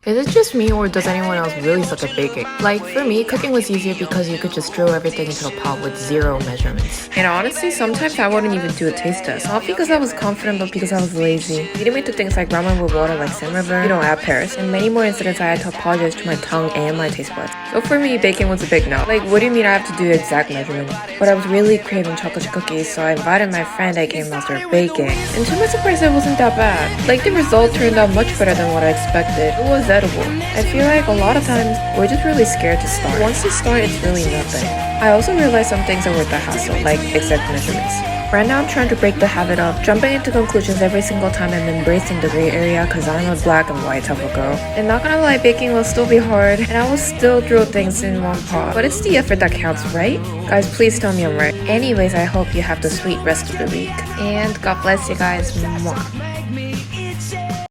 Is it just me or does anyone else really suck at baking? Like, for me, cooking was easier because you could just throw everything into a pot with zero measurements. And honestly, sometimes I wouldn't even do a taste test. Not because I was confident, but because I was lazy. Leading me to things like ramen with water like Sim River, you know, at Paris, and many more incidents I had to apologize to my tongue and my taste buds. So for me, baking was a big no. Like, what do you mean I have to do exact measurement? But I was really craving chocolate chip cookies, so I invited my friend that came master baking. And to my surprise, it wasn't that bad. Like, the result turned out much better than what I expected. It was edible. I feel like a lot of times, we're just really scared to start. Once you start, it's really nothing. I also realized some things are worth the hassle, like exact measurements. Right now, I'm trying to break the habit of jumping into conclusions every single time I'm embracing the gray area because I'm a black and white type of girl. And not gonna lie, baking will still be hard, and I will still throw things in one pot. But it's the effort that counts, right? Guys, please tell me I'm right. Anyways, I hope you have the sweet rest of the week. And God bless you guys. Mwah.